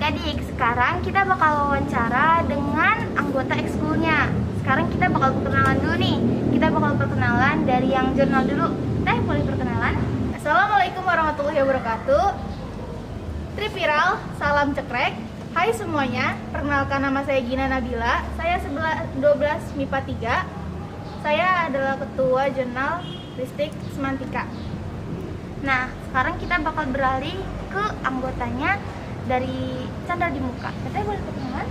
adik-adik, sekarang kita bakal wawancara dengan anggota ekskulnya. Sekarang kita bakal perkenalan dulu nih. Kita bakal perkenalan dari yang jurnal dulu. Teh, boleh perkenalan? Assalamualaikum warahmatullahi wabarakatuh. Triviral, salam cekrek. Hai semuanya, perkenalkan nama saya Gina Nabila. Saya 12 MIPA 3. Saya adalah ketua jurnal Listik Semantika. Nah, sekarang kita bakal beralih ke anggotanya dari Chandra di Muka. Teh, boleh perkenalan?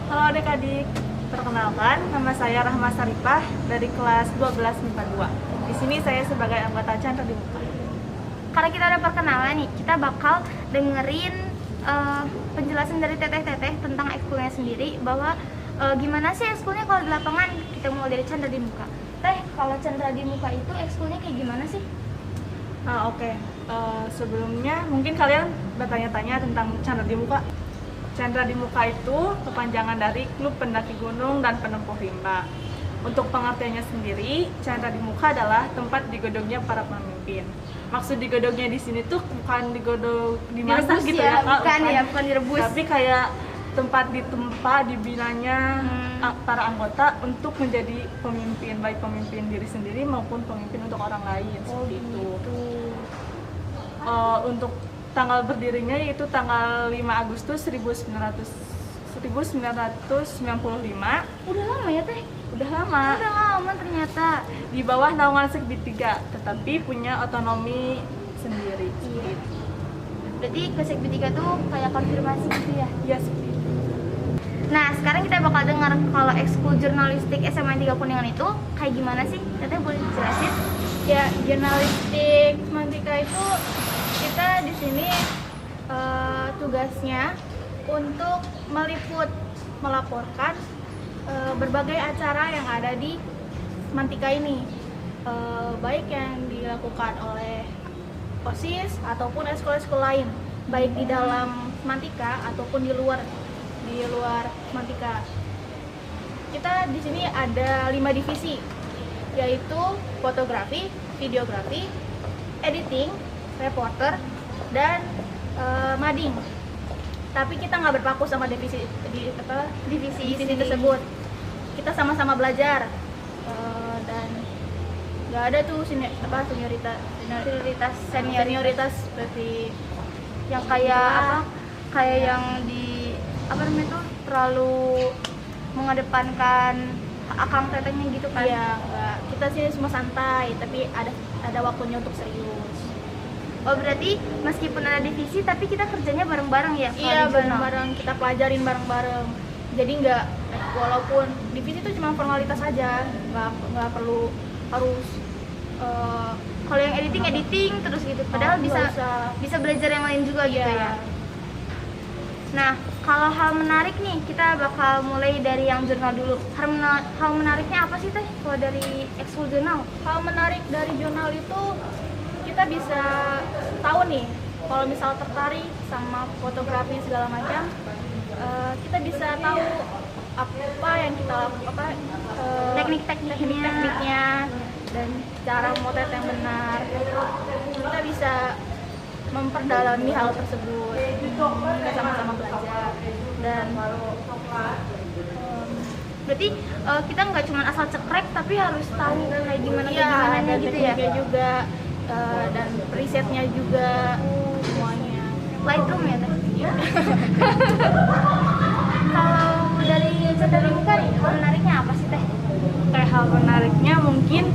Halo adik-adik, perkenalkan nama saya Rahma Saripah dari kelas 12 MIPA 2. Di sini saya sebagai anggota Chandra di Muka. Karena kita udah perkenalan nih, kita bakal dengerin penjelasan dari teteh-teteh tentang ekskulnya sendiri, bahwa gimana sih ekskulnya kalau di lapangan. Kita mulai dari Chandra di Muka. Teh, kalau Chandra di Muka itu ekskulnya kayak gimana sih? Oke. Sebelumnya mungkin kalian bertanya-tanya tentang Chandra di Muka. Chandra di Muka itu kepanjangan dari Klub Pendaki Gunung dan Penempuh Rimba. Untuk pengertiannya sendiri, Chandra di Muka adalah tempat digodongnya para pemimpin. Maksud digodongnya di sini tuh bukan digodong dimasak Direbus gitu ya, ya, Kak. bukan direbus. Tapi kayak tempat ditempa, dibinanya para anggota untuk menjadi pemimpin, baik pemimpin diri sendiri maupun pemimpin untuk orang lain, seperti itu. Untuk tanggal berdirinya yaitu tanggal 5 Agustus 1995. Udah lama ya, Teh? Udah lama. Udah lama ternyata. Di bawah naungan Sekbi 3, tetapi punya otonomi sendiri. Iya. Berarti ke Sekbi 3 tuh kayak konfirmasi gitu ya? Iya, seperti itu. Nah, sekarang kita bakal dengar kalau ekskul jurnalistik SMA 3 Kuningan itu kayak gimana sih? Teteh boleh dijelasin? Ya, jurnalistik semantika itu kita di sini tugasnya untuk meliput, melaporkan berbagai acara yang ada di semantika ini, baik yang dilakukan oleh OSIS ataupun ekskul-ekskul lain, baik di dalam semantika ataupun di luar semantika. Kita di sini ada 5 divisi, yaitu fotografi, videografi, editing, reporter, dan mading. Tapi kita nggak berpaku sama divisi tersebut. Kita sama-sama belajar, dan nggak ada tuh senioritas seperti Yang kayak kayak yang di terlalu mengedepankan akang tetehnya gitu kan? Iya, enggak. Kita sini semua santai, tapi ada waktunya untuk serius. Oh, berarti meskipun ada divisi tapi kita kerjanya bareng-bareng ya? Iya, bareng-bareng, kita pelajarin bareng-bareng. Jadi walaupun divisi itu cuma formalitas aja, nggak perlu harus kalau yang editing terus gitu, padahal bisa belajar yang lain juga gitu ya. Nah, kalau hal menarik nih, kita bakal mulai dari yang jurnal dulu. Hal menariknya apa sih, Teh, kalau dari ekskul jurnal? Hal menarik dari jurnal itu kita bisa tahu nih, kalau misal tertarik sama fotografi segala macam, kita bisa tahu apa yang kita lakukan, teknik-tekniknya dan cara motret yang benar. Kita bisa memperdalami hal tersebut, kita sama-sama belajar. Dan berarti kita nggak cuma asal cekrek tapi harus tahu kayak gimana ada gitu ya? tekniknya juga, dan risetnya juga, semuanya. Lightroom ya, Teh? Kalau dari Chandra di Muka nih, hal menariknya apa sih, Teh? Kayak hal menariknya mungkin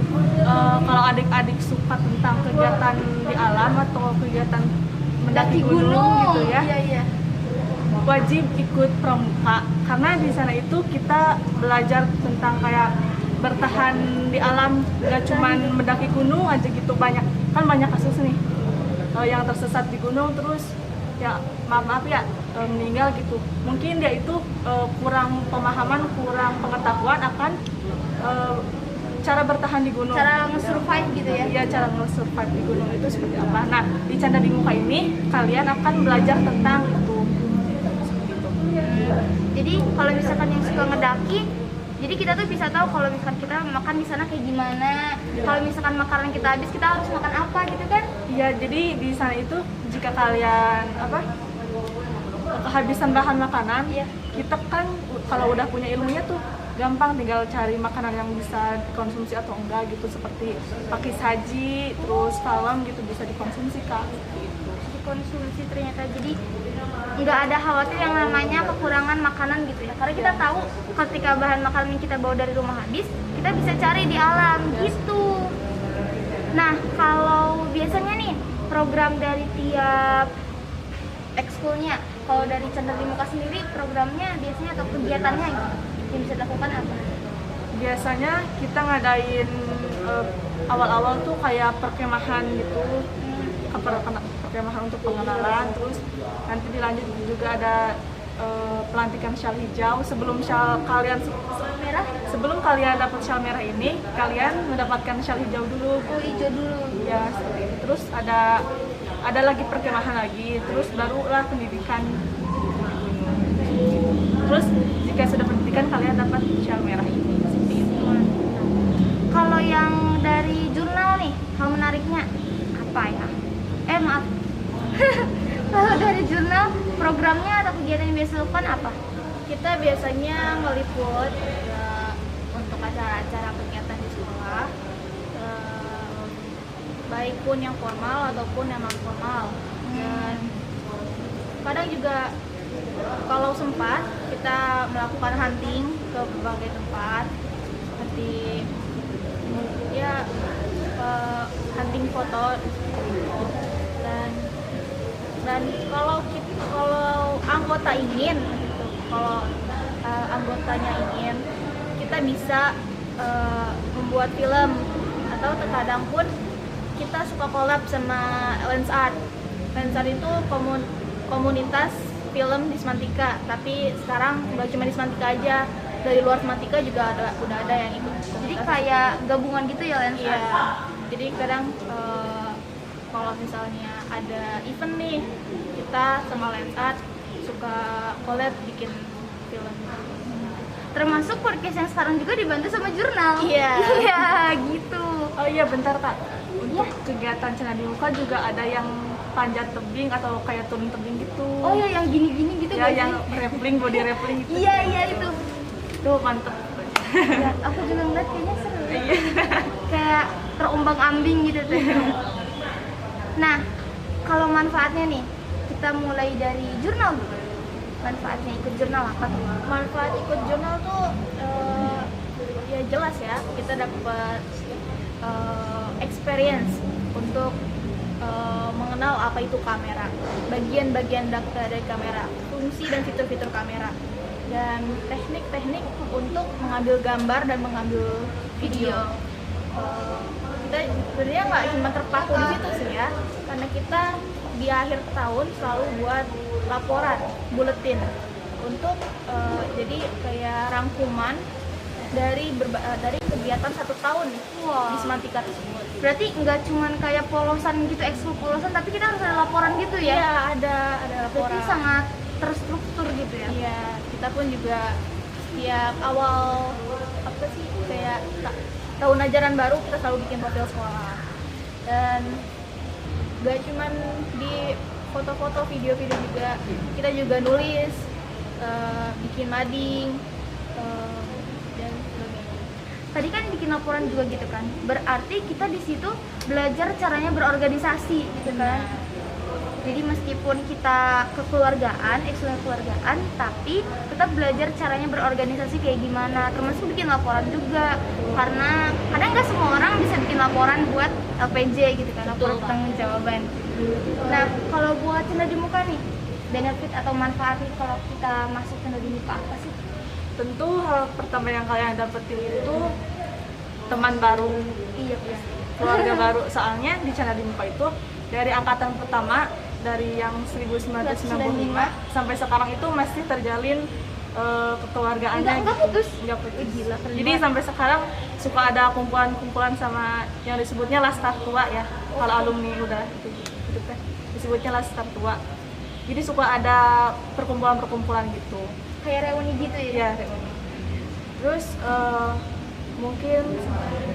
kalau adik-adik suka tentang kegiatan di alam atau kegiatan mendaki gunung gitu ya, Iya. wajib ikut pramuka, karena di sana itu kita belajar tentang kayak bertahan di alam, gak cuman mendaki gunung aja gitu. Banyak kasus nih yang tersesat di gunung terus ya maaf ya meninggal gitu. Mungkin dia itu kurang pemahaman, kurang pengetahuan akan cara bertahan di gunung, Cara nge-survive gitu ya? Iya, cara nge-survive di gunung itu seperti apa. Nah, di Chandra di Muka ini kalian akan belajar tentang itu. Jadi kalau misalkan yang suka ngedaki, jadi kita tuh bisa tahu kalau misalkan kita makan di sana kayak gimana. Kalau misalkan makanan kita habis, kita harus makan apa gitu kan? Iya, jadi di sana itu jika kalian kehabisan bahan makanan, Iya. kita kan kalau udah punya ilmunya tuh gampang tinggal cari makanan yang bisa dikonsumsi atau enggak gitu, seperti pakai saji, terus bawang gitu bisa dikonsumsi Kak. Gitu. Dikonsumsi ternyata, jadi nggak ada khawatir yang namanya kekurangan makanan gitu ya, karena kita tahu ketika bahan makanan yang kita bawa dari rumah habis, kita bisa cari di alam gitu. Nah, kalau biasanya nih program dari tiap ekskulnya, kalau dari Chandra di Muka sendiri programnya biasanya atau kegiatannya gitu yang bisa dilakukan apa? Biasanya kita ngadain awal-awal tuh kayak perkemahan gitu, perkemahan untuk pengenalan, terus nanti dilanjut juga ada pelantikan syal hijau. Sebelum Merah? sebelum kalian dapat syal merah ini, kalian mendapatkan syal hijau dulu. Oh, hijau dulu. Ya, seperti itu. Terus ada lagi perkemahan lagi, terus barulah pendidikan. Terus jika sudah pendidikan kalian dapat syal merah ini. Seperti itu. Kalau yang dari jurnal nih, hal menariknya apa ya? Maaf. Kalau dari jurnal, programnya atau kegiatan yang biasa lakukan apa? Kita biasanya ngeliput untuk acara-acara kegiatan di sekolah, baik pun yang formal ataupun yang non formal. Dan kadang juga kalau sempat kita melakukan hunting ke berbagai tempat, seperti ya hunting foto dan kalau anggota ingin gitu, kalau anggotanya ingin, kita bisa membuat film, atau terkadang pun kita suka collab sama Lens Art. Lens Art itu komunitas film di Semantika, tapi sekarang nggak cuma di Semantika aja, dari luar Semantika juga udah ada yang ikut. Jadi kayak gabungan gitu ya, Lens Iya, Art? jadi kadang kalau misalnya ada event nih, kita sama Lens Art suka collab bikin film. Termasuk podcast yang sekarang juga dibantu sama jurnal. Iya. Iya, gitu. Oh iya, bentar Kak. Untuk kegiatan Chandra di Muka juga ada yang panjat tebing atau kayak turun tebing gitu. Oh ya, yang gini-gini gitu Ya, nggak yang sih? rappelling, body rappelling gitu. Iya, iya itu. Tuh mantep. Ya, aku juga ngeliat kayaknya seru. Iya. Kayak terombang-ambing gitu tuh. Nah, kalau manfaatnya nih, kita mulai dari jurnal dulu. Manfaatnya ikut jurnal apa tuh? Manfaat ikut jurnal tuh ya jelas ya, kita dapat experience untuk mengenal apa itu kamera, bagian-bagian dari kamera, fungsi dan fitur-fitur kamera, dan teknik-teknik untuk mengambil gambar dan mengambil video. Kita sebenarnya nggak cuma terpaku di situ sih ya, karena kita di akhir tahun selalu buat laporan, buletin untuk jadi kayak rangkuman dari kegiatan 1 tahun Wah. di Semantika tersebut. Berarti nggak cuman kayak polosan gitu, ekskul polosan, tapi kita harus ada laporan gitu ya? Iya, ada laporan. Berarti sangat terstruktur gitu ya? Iya, kita pun juga setiap awal apa sih kayak tahun ajaran baru kita selalu bikin profil sekolah. Dan gak cuman di foto-foto, video-video juga, kita juga nulis, bikin mading, dan sebagainya. Tadi kan bikin laporan juga gitu kan, berarti kita di situ belajar caranya berorganisasi gitu kan. Jadi meskipun kita kekeluargaan, ekskul kekeluargaan, tapi tetap belajar caranya berorganisasi kayak gimana, termasuk bikin laporan juga. Karena kadang nggak semua orang bisa bikin laporan buat LPJ gitu kan, laporan pertanggungjawaban. Nah, kalau buat Chandra di Muka nih, benefit atau manfaat nih kalau kita masuk Chandra di Muka apa sih? Tentu hal pertama yang kalian dapetin itu teman baru, Iya, pasti. keluarga baru. Soalnya di Chandra di Muka itu dari angkatan pertama, dari yang 1995 sampai sekarang itu masih terjalin kekeluargaannya. Nggak putus? Nggak putus. Gila, keren Jadi banget. sampai sekarang suka ada kumpulan-kumpulan sama yang disebutnya Laskar Tua ya. Kalau alumni udah itu teh disebutnya Laskar Tua. Jadi suka ada perkumpulan-perkumpulan gitu. Kayak reuni gitu ya? Ya, reuni. Terus mungkin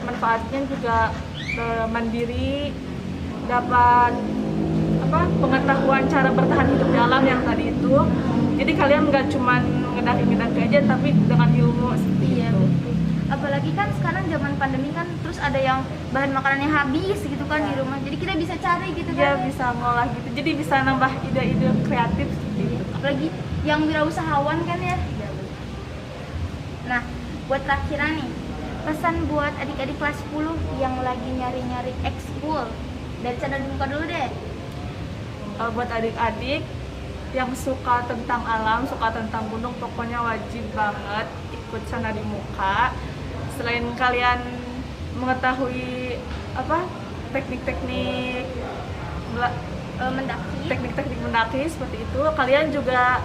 manfaatnya juga mandiri, dapat pengetahuan cara bertahan hidup di alam yang tadi Jadi kalian nggak cuman ngedaki aja, tapi dengan ilmu seperti Iya, itu. betul. Apalagi kan sekarang zaman pandemi kan, terus ada yang bahan makanannya habis gitu kan di rumah. Jadi kita bisa cari gitu Ya kan. bisa ngolah gitu, jadi bisa nambah ide-ide kreatif seperti itu. Apalagi yang wirausahawan kan ya. Ya, Nah, buat terakhiran nih, pesan buat adik-adik kelas 10 yang lagi nyari-nyari ekskul. Dari Chandra di Muka dulu deh. buat adik-adik yang suka tentang alam, suka tentang gunung, pokoknya wajib banget ikut Sana di Muka. Selain kalian mengetahui teknik-teknik Mendaki. teknik-teknik mendaki seperti itu, kalian juga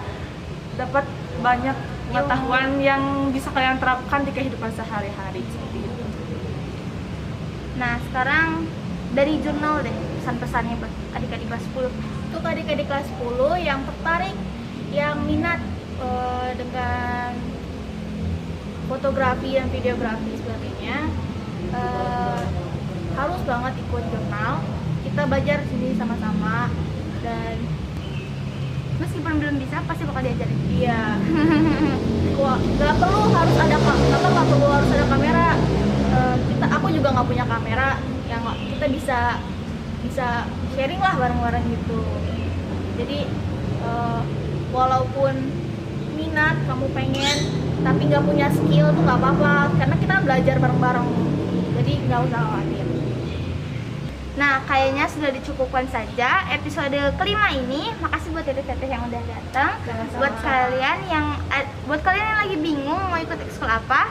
dapat banyak pengetahuan yang bisa kalian terapkan di kehidupan sehari-hari seperti itu. Nah, sekarang dari jurnal deh, pesan-pesannya buat adik-adik kelas 10. Untuk adik-adik kelas 10 yang tertarik, yang minat dengan fotografi dan videografi sebagainya, harus banget ikut jurnal. Kita belajar sini sama-sama, dan Meskipun belum bisa, pasti bakal diajarin. iya, nggak perlu harus ada nggak perlu harus ada kamera. Aku juga nggak punya kamera, yang kita bisa sharing lah bareng-bareng gitu. Jadi walaupun minat kamu pengen tapi nggak punya skill tuh nggak apa-apa, karena kita belajar bareng-bareng, jadi nggak usah khawatir. Nah, kayaknya sudah dicukupkan saja episode kelima ini. Makasih buat teteh-teteh yang udah datang. Buat kalian yang lagi bingung mau ikut ekskul apa,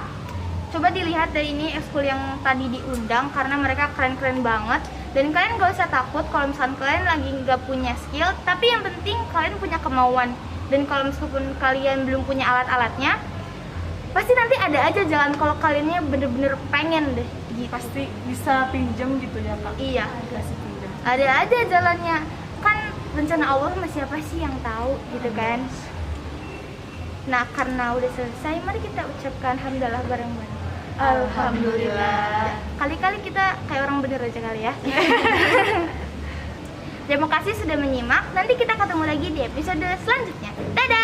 coba dilihat dari ini ekskul yang tadi diundang, karena mereka keren-keren banget. Dan kalian gak usah takut kalau misalkan kalian lagi nggak punya skill, tapi yang penting kalian punya kemauan. Dan kalau meskipun kalian belum punya alat-alatnya, pasti nanti ada aja jalan kalau kaliannya bener-bener pengen deh gitu. Pasti bisa pinjam gitu ya Kak? Iya, Kasih pinjam. ada aja jalannya. Kan rencana Allah mah siapa sih yang tahu gitu kan. Nah, karena udah selesai, mari kita ucapkan alhamdulillah bareng-bareng. Alhamdulillah. Kali-kali kita kayak orang bener aja kali ya. Terima kasih sudah menyimak. Nanti kita ketemu lagi di episode selanjutnya. Dadah.